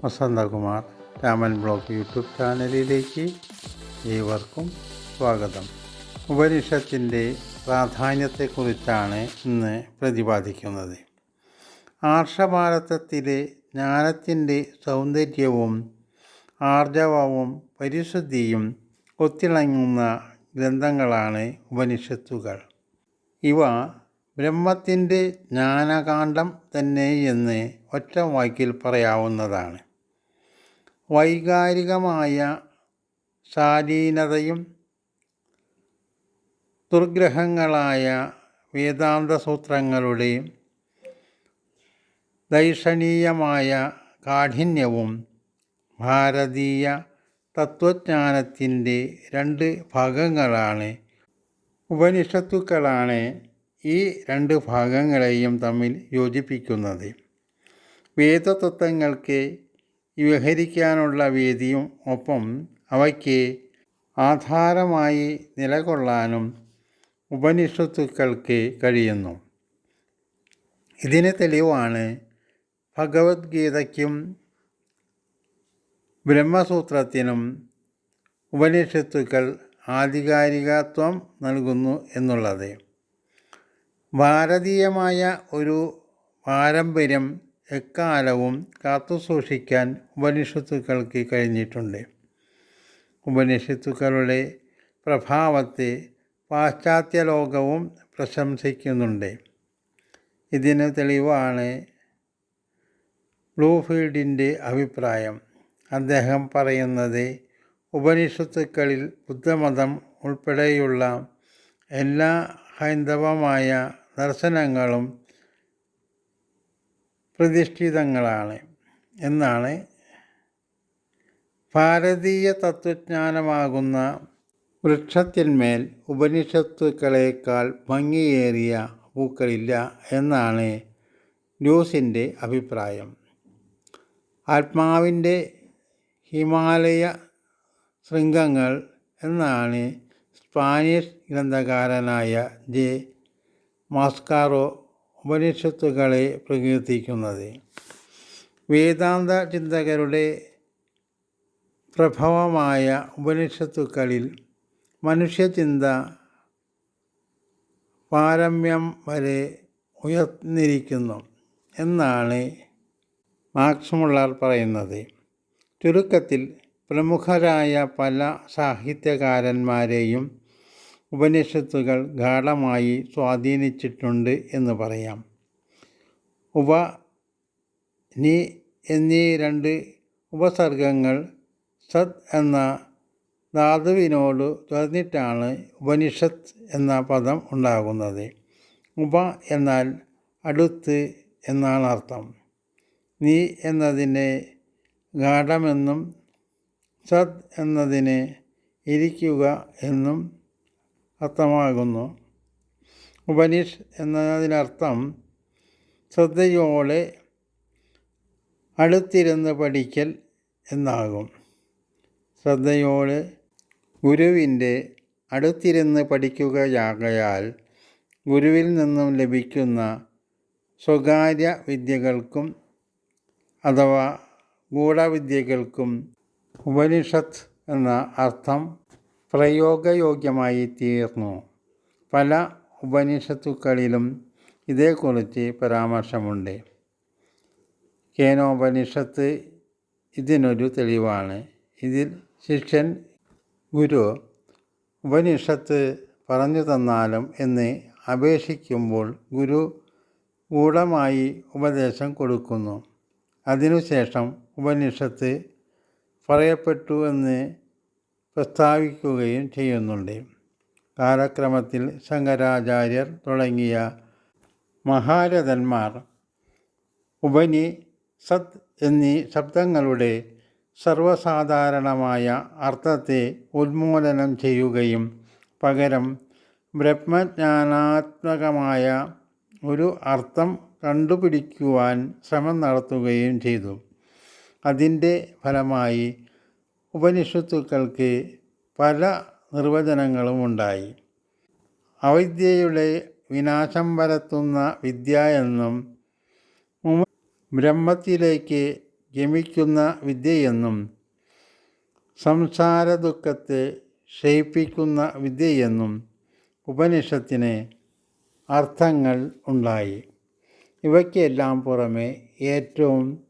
Vasanthakumar Raman blog YouTube ചാനലിലേക്ക് ഏവർക്കും സ്വാഗതം. ഉപനിഷത്തിൻ്റെ പ്രാധാന്യത്തെക്കുറിച്ചാണ് ഇന്ന് പ്രതിപാദിക്കുന്നത്. ആർഷഭാരതത്തിലെ ജ്ഞാനത്തിൻ്റെ സൗന്ദര്യവും ആർജവവും പരിശുദ്ധിയും ഒത്തിണങ്ങുന്ന ഗ്രന്ഥങ്ങളാണ് ഉപനിഷത്തുകൾ. ഇവ ബ്രഹ്മത്തിൻ്റെ ജ്ഞാനകാണ്ഡം തന്നെ എന്ന് ഒറ്റ വാക്കിൽ പറയാവുന്നതാണ്. വൈകാരികമായ ശാലീനതയും ദുർഗ്രഹങ്ങളായ വേദാന്തസൂത്രങ്ങളുടെ ദൈക്ഷണീയമായ കാഠിന്യവും ഭാരതീയ തത്വജ്ഞാനത്തിൻ്റെ രണ്ട് ഭാഗങ്ങളാണ്. ഉപനിഷത്തുക്കളാണ് ഈ രണ്ട് ഭാഗങ്ങളെയും തമ്മിൽ യോജിപ്പിക്കുന്നത്. വേദതത്വങ്ങൾക്ക് വിവരിക്കാനുള്ള വേദിയും ഒപ്പം അവയ്ക്ക് ആധാരമായി നിലകൊള്ളാനും ഉപനിഷത്തുക്കൾക്ക് കഴിയുന്നു. ഇതിന് തെളിവാണ് ഭഗവത്ഗീതയ്ക്കും ബ്രഹ്മസൂത്രത്തിനും ഉപനിഷത്തുക്കൾ ആധികാരികത്വം നൽകുന്നു എന്നുള്ളത്. ഭാരതീയമായ ഒരു പാരമ്പര്യം എക്കാലവും കാത്തുസൂക്ഷിക്കാൻ ഉപനിഷത്തുക്കൾക്ക് കഴിഞ്ഞിട്ടുണ്ട്. ഉപനിഷത്തുക്കളുടെ പ്രഭാവത്തെ പാശ്ചാത്യ ലോകവും പ്രശംസിക്കുന്നുണ്ട്. ഇതിന് തെളിവാണ് ബ്ലൂഫീൽഡിൻ്റെ അഭിപ്രായം. അദ്ദേഹം പറയുന്നത്, ഉപനിഷത്തുക്കളിൽ ബുദ്ധമതം ഉൾപ്പെടെയുള്ള എല്ലാ ഹൈന്ദവമായ ദർശനങ്ങളും പ്രതിഷ്ഠിതങ്ങളാണ് എന്നാണ്. ഭാരതീയ തത്വജ്ഞാനമാകുന്ന വൃക്ഷത്തിന്മേൽ ഉപനിഷത്തുക്കളേക്കാൾ ഭംഗിയേറിയ പൂക്കളില്ല എന്നാണ് ലൂസിൻ്റെ അഭിപ്രായം. ആത്മാവിൻ്റെ ഹിമാലയ ശൃംഗങ്ങൾ എന്നാണ് സ്പാനിഷ് ഗ്രന്ഥകാരനായ ജെ മാസ്കാറോ ഉപനിഷത്തുക്കളെ പ്രകീർത്തിക്കുന്നത്. വേദാന്ത ചിന്തകരുടെ പ്രഭവമായ ഉപനിഷത്തുക്കളിൽ മനുഷ്യചിന്ത പാരമ്യം വരെ ഉയർന്നിരിക്കുന്നു എന്നാണ് മാക്സ് മുള്ളർ പറയുന്നത്. ചുരുക്കത്തിൽ പ്രമുഖരായ പല സാഹിത്യകാരന്മാരെയും ഉപനിഷത്തുകൾ ഗാഢമായി സ്വാധീനിച്ചിട്ടുണ്ട് എന്ന് പറയാം. ഉപ നി എന്നീ രണ്ട് ഉപസർഗങ്ങൾ സത് എന്ന ധാതുവിനോട് ചേർന്നിട്ടാണ് ഉപനിഷത്ത് എന്ന പദം ഉണ്ടാകുന്നത്. ഉപ എന്നാൽ അടുത്ത് എന്നാണ് അർത്ഥം. നീ എന്നതിനെ ഗാഠമെന്നും സത് എന്നതിന് ഇരിക്കുക എന്നും അർത്ഥമാകുന്നു. ഉപനിഷ് എന്നതിനർത്ഥം ശ്രദ്ധയോടെ അടുത്തിരുന്ന് പഠിക്കൽ എന്നാകും. ശ്രദ്ധയോടെ ഗുരുവിൻ്റെ അടുത്തിരുന്ന് പഠിക്കുകയാകയാൽ ഗുരുവിൽ നിന്നും ലഭിക്കുന്ന സ്വകാര്യ വിദ്യകൾക്കും അഥവാ ഗൂഢവിദ്യകൾക്കും ഉപനിഷത്ത് എന്ന അർത്ഥം പ്രയോഗയോഗ്യമായി തീർന്നു. പല ഉപനിഷത്തുക്കളിലും ഇതേക്കുറിച്ച് പരാമർശമുണ്ട്. കേനോപനിഷത്ത് ഇതിനൊരു തെളിവാണ്. ഇതിൽ ശിഷ്യൻ ഗുരു ഉപനിഷത്ത് പറഞ്ഞു തന്നാലും എന്ന് അപേക്ഷിക്കുമ്പോൾ ഗുരു ഗൂഢമായി ഉപദേശം കൊടുക്കുന്നു. അതിനുശേഷം ഉപനിഷത്ത് പറയപ്പെട്ടു എന്ന് പ്രസ്താവിക്കുകയും ചെയ്യുന്നുണ്ട്. കാലക്രമത്തിൽ ശങ്കരാചാര്യർ തുടങ്ങിയ മഹാരഥന്മാർ ഉപനി, സത് എന്നീ ശബ്ദങ്ങളുടെ സർവ്വസാധാരണമായ അർത്ഥത്തെ ഉന്മൂലനം ചെയ്യുകയും പകരം ബ്രഹ്മജ്ഞാനാത്മകമായ ഒരു അർത്ഥം കണ്ടുപിടിക്കുവാൻ ശ്രമം നടത്തുകയും ചെയ്തു. അതിൻ്റെ ഫലമായി ഉപനിഷത്തുക്കൾക്ക് പല നിർവചനങ്ങളും ഉണ്ടായി. അവിദ്യയുടെ വിനാശം വരുത്തുന്ന വിദ്യ എന്നും ബ്രഹ്മത്തിലേക്ക് ഗമിക്കുന്ന വിദ്യയെന്നും സംസാര ദുഃഖത്തെ ക്ഷയിപ്പിക്കുന്ന വിദ്യയെന്നും ഉപനിഷത്തിന് അർത്ഥങ്ങൾ ഉണ്ടായി. ഇവയ്ക്കെല്ലാം പുറമെ ഏറ്റവും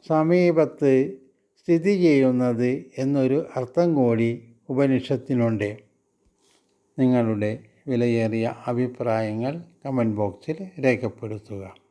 സമീപത്ത് സ്ഥിതി ചെയ്യുന്നത് എന്നൊരു അർത്ഥം കൂടി ഉപനിഷത്തിനുണ്ട്. നിങ്ങളുടെ വിലയേറിയ അഭിപ്രായങ്ങൾ കമൻറ്റ് ബോക്സിൽ രേഖപ്പെടുത്തുക.